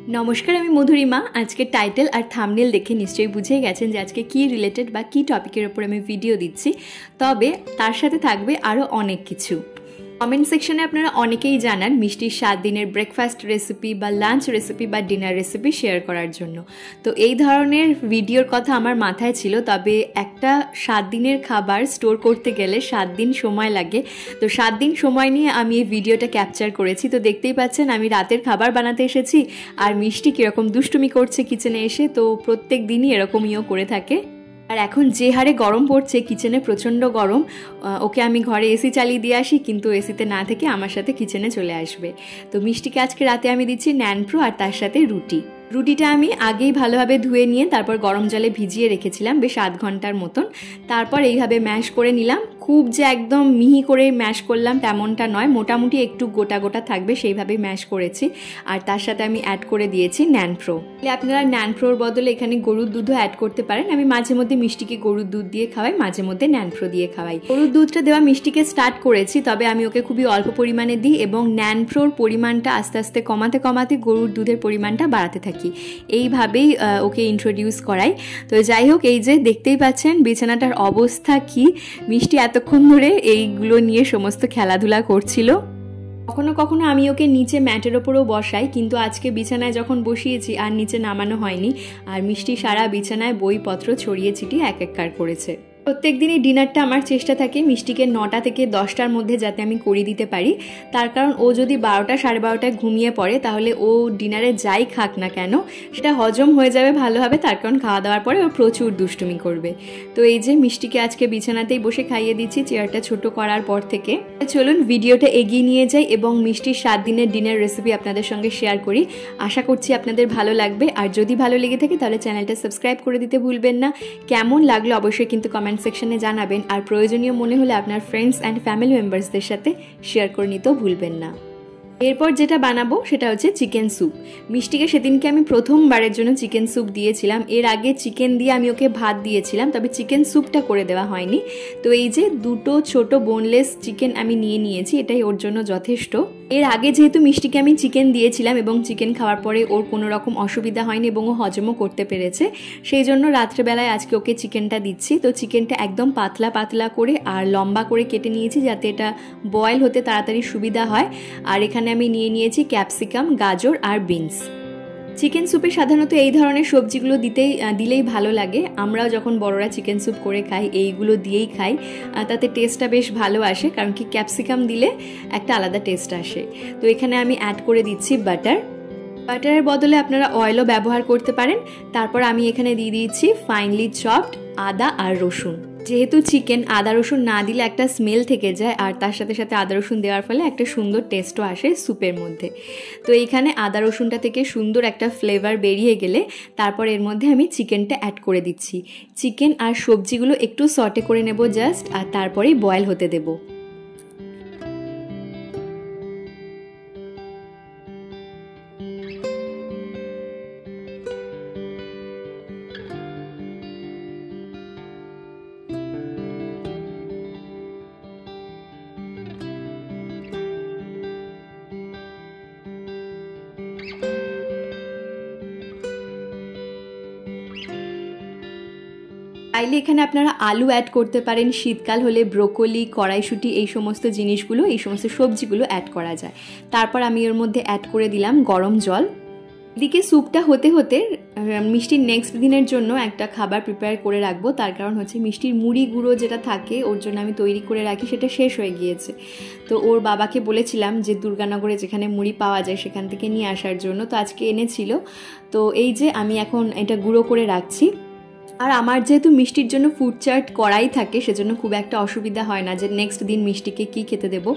नमस्कार, आमी मधुरिमा। आज के टाइटल और थाम्बनेल देखे निश्चयই बुझे गेছেন যে আজকে কি রিলেটেড বা কি টপিকের উপর আমি ভিডিও দিচ্ছি। তবে তার সাথে থাকবে আরো অনেক কিছু। কমেন্ট সেকশনে আপনারা অনেকেই জানান মিষ্টির 7 দিনের ব্রেকফাস্ট রেসিপি বা লাঞ্চ রেসিপি বা ডিনার রেসিপি শেয়ার করার জন্য। তো এই ধরনের ভিডিওর কথা আমার মাথায় ছিল, তবে একটা 7 দিনের খাবার স্টোর করতে গেলে 7 দিন সময় লাগে। তো 7 দিন সময় নিয়ে আমি এই ভিডিওটা ক্যাপচার করেছি। তো দেখতেই পাচ্ছেন আমি রাতের খাবার বানাতে এসেছি আর মিষ্টি কীরকম দুষ্টুমি করছে কিচেনে এসে। তো প্রত্যেক দিনই এরকমইও করে থাকে। আর এখন যে হারে গরম পড়ছে, কিচেনে প্রচণ্ড গরম, ওকে আমি ঘরে এসি চালিয়ে দিয়ে আসি, কিন্তু এসিতে না থেকে আমার সাথে কিচেনে চলে আসবে। তো মিষ্টিকে আজকে রাতে আমি দিচ্ছি ন্যানপ্রো আর তার সাথে রুটি। রুটিটা আমি আগেই ভালোভাবে ধুয়ে নিয়ে তারপর গরম জলে ভিজিয়ে রেখেছিলাম বেশ 8 ঘন্টার মতন। তারপর এইভাবে ম্যাশ করে নিলাম। খুব যে একদম মিহি করে ম্যাশ করলাম তেমনটা নয়, মোটামুটি একটু গোটা গোটা থাকবে সেইভাবেই ম্যাশ করেছি। আর তার সাথে আমি অ্যাড করে দিয়েছি ন্যানপ্রো। আপনারা ন্যানপ্রোর বদলে এখানে গরুর দুধও অ্যাড করতে পারেন। আমি মাঝে মধ্যে মিষ্টিকে গরুর দুধ দিয়ে খাওয়াই, মাঝে মধ্যে ন্যানপ্রো দিয়ে খাওয়াই। গরুর দুধটা দেওয়া মিষ্টিকে স্টার্ট করেছি, তবে আমি ওকে খুবই অল্প পরিমাণে দিই এবং ন্যানপ্রোর পরিমাণটা আস্তে আস্তে কমাতে কমাতে গরুর দুধের পরিমাণটা বাড়াতে থাকি। এইভাবেই ওকে ইন্ট্রোডিউস করাই। তো যাই হোক, এই যে দেখতেই পাচ্ছেন বিছানাটার অবস্থা কি। মিষ্টি এতক্ষণ ধরে এইগুলো নিয়ে সমস্ত খেলাধুলা করছিল। কখনো কখনো আমি ওকে নিচে ম্যাটের ওপরেও বসাই, কিন্তু আজকে বিছানায় যখন বসিয়েছি আর নিচে নামানো হয়নি। আর মিষ্টি সারা বিছানায় বইপত্র ছড়িয়ে ছিটিয়ে এক একবার করেছে। প্রত্যেক দিনই ডিনারটা আমার চেষ্টা থাকে মিষ্টিকে 9টা থেকে 10টার মধ্যে যাতে আমি করিয়ে দিতে পারি। তার কারণ ও যদি 12টা সাড়ে 12টায় ঘুমিয়ে পড়ে তাহলে ও ডিনারে যাই খাক না কেন সেটা হজম হয়ে যাবে ভালোভাবে। তার কারণ খাওয়া দাওয়ার পরে ও প্রচুর দুষ্টুমি করবে। তো এই যে মিষ্টিকে আজকে বিছানাতেই বসে খাইয়ে দিচ্ছি চেয়ারটা ছোট করার পর থেকে। চলুন ভিডিওটা এগিয়ে নিয়ে যাই এবং মিষ্টির 7 দিনের ডিনার রেসিপি আপনাদের সঙ্গে শেয়ার করি। আশা করছি আপনাদের ভালো লাগবে। আর যদি ভালো লেগে থাকে তাহলে চ্যানেলটা সাবস্ক্রাইব করে দিতে ভুলবেন না। কেমন লাগলো অবশ্যই কিন্তু কমেন্ট সেকশনে জানাবেন। আর প্রয়োজনীয় মনে হলে আপনার ফ্রেন্ডস অ্যান্ড ফ্যামিলি মেম্বার্সদের সাথে শেয়ার করে নিতেও ভুলবেন না। এরপর যেটা বানাবো সেটা হচ্ছে চিকেন স্যুপ। মিষ্টিকে সেদিনকে আমি প্রথমবারের জন্য চিকেন স্যুপ দিয়েছিলাম। এর আগে চিকেন দিয়ে আমি ওকে ভাত দিয়েছিলাম, তবে চিকেন স্যুপটা করে দেওয়া হয়নি। তো এই যে দুটো ছোট বোনলেস চিকেন আমি নিয়ে নিয়েছি, এটাই ওর জন্য যথেষ্ট। এর আগে যেহেতু মিষ্টিকে আমি চিকেন দিয়েছিলাম এবং চিকেন খাওয়ার পরে ওর কোনো রকম অসুবিধা হয়নি এবং ও হজমও করতে পেরেছে, সেই জন্য রাত্রেবেলায় আজকে ওকে চিকেনটা দিচ্ছি। তো চিকেনটা একদম পাতলা পাতলা করে আর লম্বা করে কেটে নিয়েছি যাতে এটা বয়েল হতে তাড়াতাড়ি সুবিধা হয়। আর এখানে আমি নিয়ে নিয়েছি ক্যাপসিকাম, গাজর আর বিনস। চিকেন স্যুপে সাধারণত এই ধরনের সবজিগুলো দিলেই ভালো লাগে। আমরাও যখন বড়রা চিকেন স্যুপ করে খাই এইগুলো দিয়েই খাই, তাতে টেস্টটা বেশ ভালো আসে, কারণ কি ক্যাপসিকাম দিলে একটা আলাদা টেস্ট আসে। তো এখানে আমি অ্যাড করে দিচ্ছি বাটার। বাটারের বদলে আপনারা অয়েলও ব্যবহার করতে পারেন। তারপর আমি এখানে দিয়ে দিয়েছি ফাইনলি চপড আদা আর রসুন। যেহেতু চিকেন আদা রসুন না দিলে একটা স্মেল থেকে যায়, আর তার সাথে সাথে আদা রসুন দেওয়ার ফলে একটা সুন্দর টেস্টও আসে স্যুপের মধ্যে। তো এইখানে আদা রসুনটা থেকে সুন্দর একটা ফ্লেভার বেরিয়ে গেলে তারপর এর মধ্যে আমি চিকেনটা অ্যাড করে দিচ্ছি। চিকেন আর সবজিগুলো একটু সটে করে নেব জাস্ট, আর তারপরেই বয়েল হতে দেবো। চাইলে এখানে আপনারা আলু অ্যাড করতে পারেন, শীতকাল হলে ব্রোকলি, কড়াইশুঁটি এই সমস্ত জিনিসগুলো, এই সমস্ত সবজিগুলো অ্যাড করা যায়। তারপর আমি এর মধ্যে অ্যাড করে দিলাম গরম জল। এদিকে স্যুপটা হতে হতে মিষ্টির নেক্সট দিনের জন্য একটা খাবার প্রিপেয়ার করে রাখবো। তার কারণ হচ্ছে মিষ্টির মুড়ি গুঁড়ো যেটা থাকে ওর জন্য আমি তৈরি করে রাখি, সেটা শেষ হয়ে গিয়েছে। তো ওর বাবাকে বলেছিলাম যে দুর্গানগরে যেখানে মুড়ি পাওয়া যায় সেখান থেকে নিয়ে আসার জন্য, তো আজকে এনেছিল। তো এই যে আমি এখন এটা গুঁড়ো করে রাখছি। আর আমার যেহেতু মিষ্টির জন্য ফুড চার্ট করাই থাকে, সেজন্য খুব একটা অসুবিধা হয় না যে নেক্সট দিন মিষ্টিকে কী খেতে দেবো।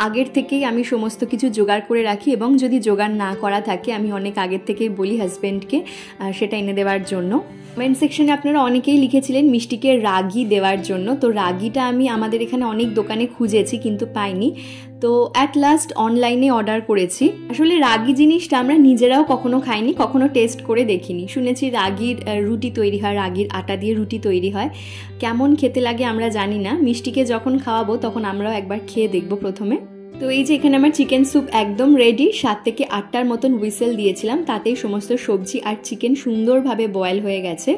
আগের থেকেই আমি সমস্ত কিছু জোগাড় করে রাখি, এবং যদি জোগাড় না করা থাকে আমি অনেক আগের থেকেই বলি হাজব্যান্ডকে সেটা এনে দেওয়ার জন্য। কমেন্ট সেকশনে আপনারা অনেকেই লিখেছিলেন মিষ্টিকে রাগি দেওয়ার জন্য। তো রাগিটা আমি আমাদের এখানে অনেক দোকানে খুঁজেছি কিন্তু পাইনি, তো অ্যাট লাস্ট অনলাইনে অর্ডার করেছি। আসলে রাগি জিনিসটা আমরা নিজেরাও কখনো খাইনি, কখনো টেস্ট করে দেখিনি। শুনেছি রাগির রুটি তৈরি হয়, রাগির আটা দিয়ে রুটি তৈরি হয়, কেমন খেতে লাগে আমরা জানি না। মিষ্টিকে যখন খাওয়াবো তখন আমরাও একবার খেয়ে দেখবো প্রথমে। তো এই যে এখানে আমার চিকেন স্যুপ একদম রেডি। 7 থেকে 8টার মতন হুইসেল দিয়েছিলাম, তাতেই সমস্ত সবজি আর চিকেন সুন্দরভাবে বয়েল হয়ে গেছে।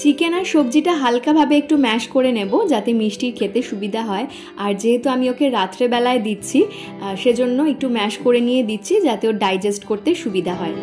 চিকেন আর সবজিটা হালকাভাবে একটু ম্যাশ করে নেব যাতে মিষ্টির খেতে সুবিধা হয়। আর যেহেতু আমি ওকে রাত্রেবেলায় দিচ্ছি সেজন্য একটু ম্যাশ করে নিয়ে দিচ্ছি যাতে ওর ডাইজেস্ট করতে সুবিধা হয়।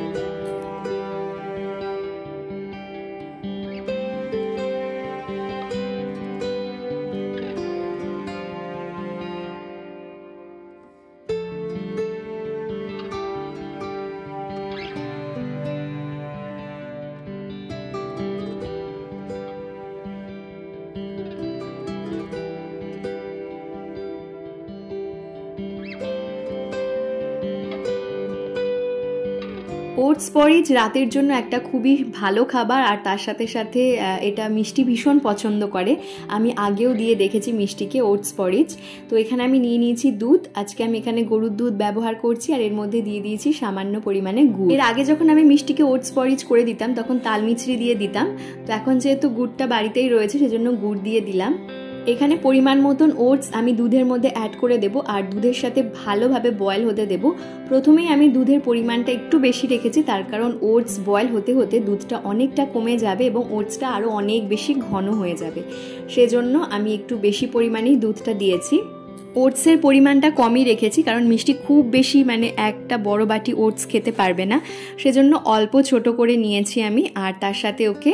ওটস পরিজ রাতের জন্য একটা খুবই ভালো খাবার, আর তার সাথে সাথে এটা মিষ্টি ভীষণ পছন্দ করে। আমি আগেও দিয়ে দেখেছি মিষ্টিকে ওটস পরিজ। তো এখানে আমি নিয়ে নিয়েছি দুধ। আজকে আমি এখানে গরুর দুধ ব্যবহার করছি, আর এর মধ্যে দিয়ে দিয়েছি সামান্য পরিমাণে গুড়। এর আগে যখন আমি মিষ্টিকে ওটস পরিজ করে দিতাম তখন তাল মিছরি দিয়ে দিতাম, তো এখন যেহেতু গুড়টা বাড়িতেই রয়েছে সেজন্য গুড় দিয়ে দিলাম। এখানে পরিমাণ মতন ওটস আমি দুধের মধ্যে অ্যাড করে দেব, আর দুধের সাথে ভালোভাবে বয়েল হতে দেব। প্রথমেই আমি দুধের পরিমাণটা একটু বেশি রেখেছি, তার কারণ ওটস বয়েল হতে হতে দুধটা অনেকটা কমে যাবে এবং ওটসটা আরও অনেক বেশি ঘন হয়ে যাবে, সেজন্য আমি একটু বেশি পরিমাণেই দুধটা দিয়েছি। ওটসের পরিমাণটা কমই রেখেছি কারণ মিষ্টি খুব বেশি মানে একটা বড় বাটি ওটস খেতে পারবে না, সেজন্য অল্প ছোট করে নিয়েছি আমি। আর তার সাথে ওকে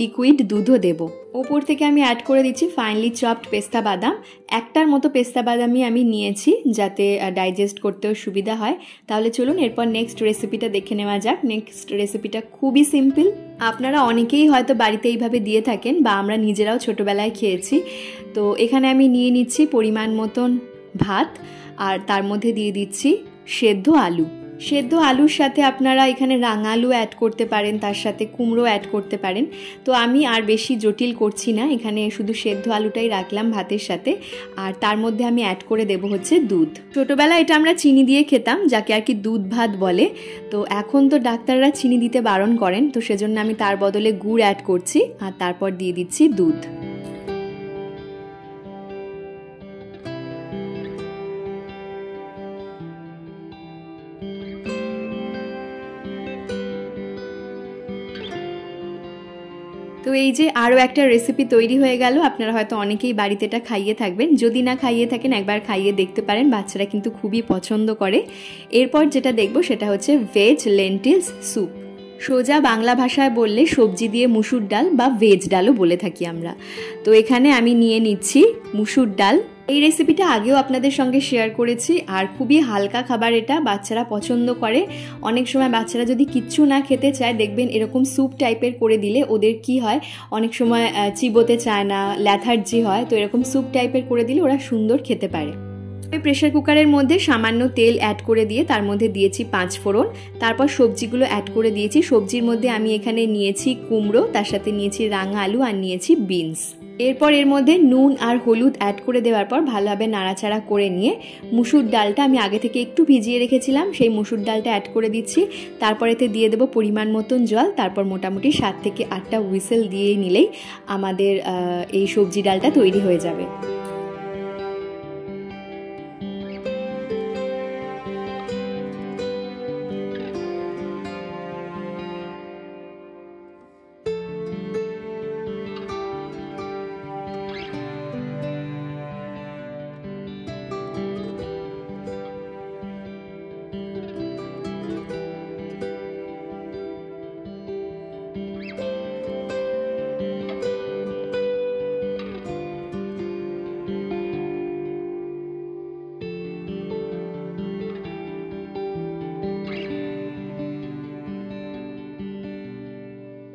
লিকুইড দুধও দেব। ওপর থেকে আমি অ্যাড করে দিচ্ছি ফাইনলি চপড পেস্তা বাদাম। একটার মতো পেস্তা বাদামই আমি নিয়েছি যাতে ডাইজেস্ট করতেও সুবিধা হয়। তাহলে চলুন এরপর নেক্সট রেসিপিটা দেখে নেওয়া যাক। নেক্সট রেসিপিটা খুবই সিম্পল, আপনারা অনেকেই হয়তো বাড়িতে এইভাবে দিয়ে থাকেন বা আমরা নিজেরাও ছোটোবেলায় খেয়েছি। তো এখানে আমি নিয়ে নিচ্ছি পরিমাণ মতন ভাত, আর তার মধ্যে দিয়ে দিচ্ছি সেদ্ধ আলু। সেদ্ধ আলুর সাথে আপনারা এখানে রাঙা আলু অ্যাড করতে পারেন, তার সাথে কুমড়ো অ্যাড করতে পারেন। তো আমি আর বেশি জটিল করছি না, এখানে শুধু সেদ্ধ আলুটাই রাখলাম ভাতের সাথে। আর তার মধ্যে আমি অ্যাড করে দেব হচ্ছে দুধ। ছোটোবেলায় এটা আমরা চিনি দিয়ে খেতাম, যাকে আর কি দুধ ভাত বলে। তো এখন তো ডাক্তাররা চিনি দিতে বারণ করেন, তো সেজন্য আমি তার বদলে গুড় অ্যাড করছি, আর তারপর দিয়ে দিচ্ছি দুধ। তো এই যে আরও একটা রেসিপি তৈরি হয়ে গেল। আপনারা হয়তো অনেকেই বাড়িতে এটা খাইয়ে থাকবেন, যদি না খাইয়ে থাকেন একবার খাইয়ে দেখতে পারেন, বাচ্চারা কিন্তু খুবই পছন্দ করে। এরপর যেটা দেখব সেটা হচ্ছে ভেজ লেন্টিলস স্যুপ। সোজা বাংলা ভাষায় বললে সবজি দিয়ে মুসুর ডাল বা ভেজ ডালও বলে থাকি আমরা। তো এখানে আমি নিয়ে নিচ্ছি মুসুর ডাল। এই রেসিপিটা আগেও আপনাদের সঙ্গে শেয়ার করেছি, আর খুবই হালকা খাবার এটা, বাচ্চারা পছন্দ করে। অনেক সময় বাচ্চারা যদি কিচ্ছু না খেতে চায় দেখবেন এরকম স্যুপ টাইপের করে দিলে ওদের কি হয়, অনেক সময় চিবোতে চায় না, ল্যাথার্জি হয়। তো এরকম স্যুপ টাইপের করে দিলে ওরা সুন্দর খেতে পারে। প্রেসার কুকারের মধ্যে সামান্য তেল অ্যাড করে দিয়ে তার মধ্যে দিয়েছি 5 ফোড়ন, তারপর সবজিগুলো অ্যাড করে দিয়েছি। সবজির মধ্যে আমি এখানে নিয়েছি কুমড়ো, তার সাথে নিয়েছি রাঙা আলু, আর নিয়েছি বিনস। এরপর এর মধ্যে নুন আর হলুদ অ্যাড করে দেওয়ার পর ভালোভাবে নাড়াচাড়া করে নিয়ে মুসুর ডালটা আমি আগে থেকে একটু ভিজিয়ে রেখেছিলাম, সেই মুসুর ডালটা অ্যাড করে দিচ্ছি। তারপর এতে দিয়ে দেবো পরিমাণ মতন জল। তারপর মোটামুটি 7 থেকে 8টা হুইসেল দিয়ে নিলেই আমাদের এই সবজি ডালটা তৈরি হয়ে যাবে।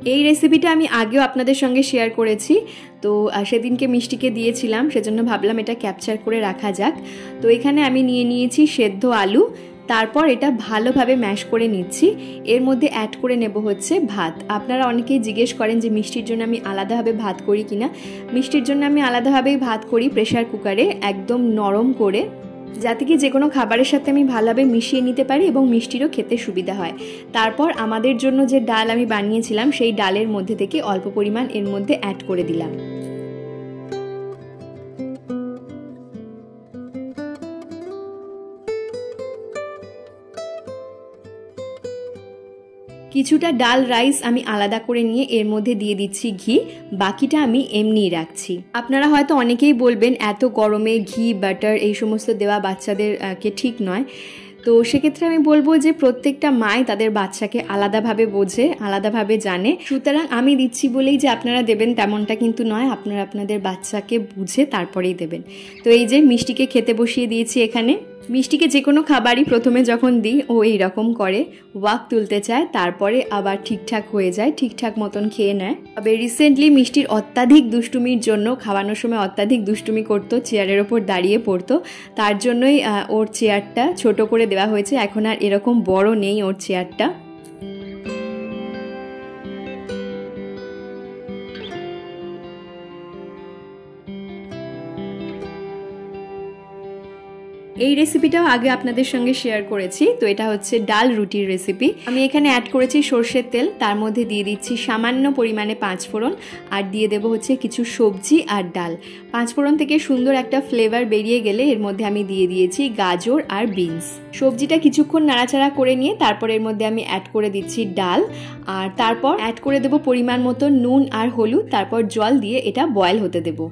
এই রেসিপিটা আমি আগেও আপনাদের সঙ্গে শেয়ার করেছি, তো সেদিনকে মিষ্টিকে দিয়েছিলাম, সেজন্য ভাবলাম এটা ক্যাপচার করে রাখা যাক। তো এখানে আমি নিয়ে নিয়েছি সেদ্ধ আলু, তারপর এটা ভালোভাবে ম্যাশ করে নিচ্ছি। এর মধ্যে অ্যাড করে নেব হচ্ছে ভাত। আপনারা অনেকেই জিজ্ঞেস করেন যে মিষ্টির জন্য আমি আলাদাভাবে ভাত করি কিনা। মিষ্টির জন্য আমি আলাদাভাবেই ভাত করি প্রেশার কুকারে, একদম নরম করে, যাতে কি যে কোনো খাবারের সাথে আমি ভালোভাবে মিশিয়ে নিতে পারি এবং মিষ্টিরও খেতে সুবিধা হয়। তারপর আমাদের জন্য যে ডাল আমি বানিয়েছিলাম সেই ডালের মধ্যে থেকে অল্প পরিমাণ এর মধ্যে অ্যাড করে দিলাম। কিছুটা ডাল রাইস আমি আলাদা করে নিয়ে এর মধ্যে দিয়ে দিচ্ছি ঘি, বাকিটা আমি এমনিই রাখছি। আপনারা হয়তো অনেকেই বলবেন এত গরমে ঘি বাটার এই সমস্ত দেওয়া বাচ্চাদেরকে ঠিক নয়, তো সেক্ষেত্রে আমি বলবো যে প্রত্যেকটা মাই তাদের বাচ্চাকে আলাদাভাবে বোঝে, আলাদাভাবে জানে। সুতরাং আমি দিচ্ছি বলেই যে আপনারা দেবেন তেমনটা কিন্তু নয়, আপনারা আপনাদের বাচ্চাকে বুঝে তারপরেই দেবেন। তো এই যে মিষ্টিকে খেতে বসিয়ে দিয়েছি এখানে। মিষ্টিকে যে কোনো খাবারই প্রথমে যখন দিই ও এইরকম করে, ওয়াক তুলতে চায়, তারপরে আবার ঠিকঠাক হয়ে যায়, ঠিকঠাক মতন খেয়ে নেয়। তবে রিসেন্টলি মিষ্টির অত্যাধিক দুষ্টুমির জন্য খাওয়ানোর সময় অত্যাধিক দুষ্টুমি করতো, চেয়ারের ওপর দাঁড়িয়ে পড়তো, তার জন্যই ওর চেয়ারটা ছোট করে দেওয়া হয়েছে। এখন আর এরকম বড় নেই ওর চেয়ারটা। এই রেসিপিটাও আগে আপনাদের সঙ্গে শেয়ার করেছি, তো এটা হচ্ছে ডাল রুটির রেসিপি। আমি এখানে অ্যাড করেছি সর্ষের তেল, তার মধ্যে দিয়ে দিচ্ছি সামান্য পরিমাণে 5 ফোড়ন, আর দিয়ে দেবো হচ্ছে কিছু সবজি আর ডাল। 5 ফোড়ন থেকে সুন্দর একটা ফ্লেভার বেরিয়ে গেলে এর মধ্যে আমি দিয়ে দিয়েছি গাজর আর বিনস। সবজিটা কিছুক্ষণ নাড়াচাড়া করে নিয়ে তারপর এর মধ্যে আমি অ্যাড করে দিচ্ছি ডাল, আর তারপর অ্যাড করে দেবো পরিমাণ মতো নুন আর হলুদ, তারপর জল দিয়ে এটা বয়েল হতে দেবো।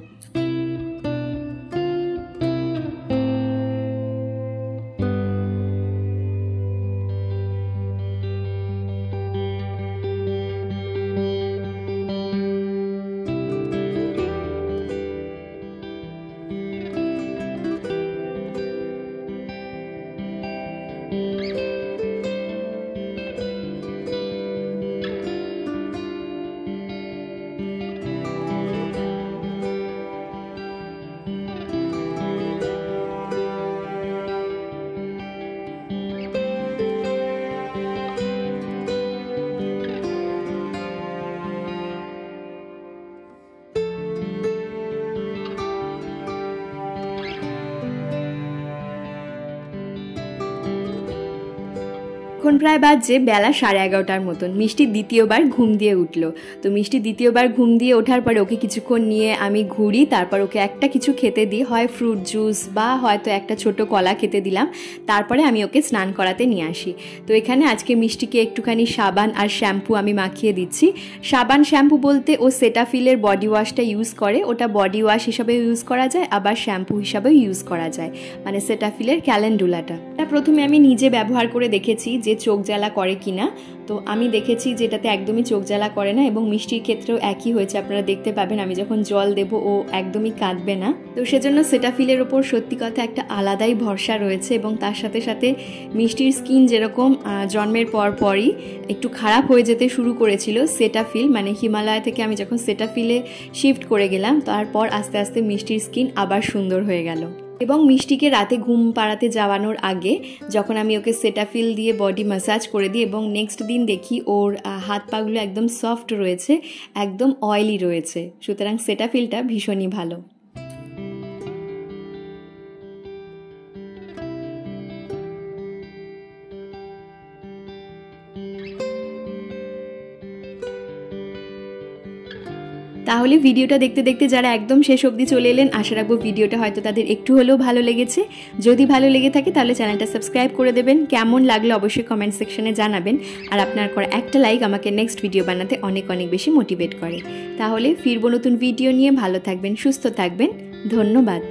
এখন প্রায় বাজছে বেলা 11:30টার মতন। মিষ্টি দ্বিতীয়বার ঘুম দিয়ে উঠলো। তো মিষ্টি দ্বিতীয়বার ঘুম দিয়ে ওঠার পরে ওকে কিছুক্ষণ নিয়ে আমি ঘুরি, তারপর ওকে একটা কিছু খেতে দিই, হয় ফ্রুট জুস বা হয়তো একটা ছোট কলা খেতে দিলাম, তারপরে আমি ওকে স্নান করাতে নিয়ে আসি। তো এখানে আজকে মিষ্টিকে একটুখানি সাবান আর শ্যাম্পু আমি মাখিয়ে দিচ্ছি। সাবান শ্যাম্পু বলতে ও সেটাফিলের বডি ওয়াশটা ইউজ করে, ওটা বডি ওয়াশ হিসাবেও ইউজ করা যায়, আবার শ্যাম্পু হিসাবেও ইউজ করা যায়, মানে সেটাফিলের ক্যালেন্ডুলাটা। প্রথমে আমি নিজে ব্যবহার করে দেখেছি যে চোখ জ্বালা করে কিনা, তো আমি দেখেছি যে এটাতে একদমই চোখ জ্বালা করে না, এবং মিষ্টির ক্ষেত্রেও একই হয়েছে। আপনারা দেখতে পাবেন আমি যখন জল দেবো ও একদমই কাঁদবে না। তো সেজন্য সেটাফিলের ওপর সত্যি কথা একটা আলাদাই ভরসা রয়েছে, এবং তার সাথে সাথে মিষ্টির স্কিন যেরকম জন্মের পরই একটু খারাপ হয়ে যেতে শুরু করেছিল, সেটাফিল মানে হিমালয় থেকে আমি যখন সেটাফিলে শিফট করে গেলাম, তারপর আস্তে আস্তে মিষ্টির স্কিন আবার সুন্দর হয়ে গেল। এবং মিষ্টিকে রাতে ঘুম পাড়াতে যাওয়ানোর আগে যখন আমি ওকে সেটাফিল দিয়ে বডি ম্যাসাজ করে দিই, এবং নেক্সট দিন দেখি ওর হাত পাগুলো একদম সফট রয়েছে, একদম অয়েলি রয়েছে, সুতরাং সেটাফিলটা ভীষণই ভালো। তাহলে ভিডিওটা দেখতে দেখতে যারা একদম শেষ অবধি চলে এলেন, আশা রাখবো ভিডিওটা হয়তো তাদের একটু হলেও ভালো লেগেছে। যদি ভালো লেগে থাকে তাহলে চ্যানেলটা সাবস্ক্রাইব করে দেবেন, কেমন লাগলো অবশ্যই কমেন্ট সেকশনে জানাবেন, আর আপনার করা একটা লাইক আমাকে নেক্সট ভিডিও বানাতে অনেক অনেক বেশি মোটিভেট করে। তাহলে ফিরবো নতুন ভিডিও নিয়ে, ভালো থাকবেন, সুস্থ থাকবেন, ধন্যবাদ।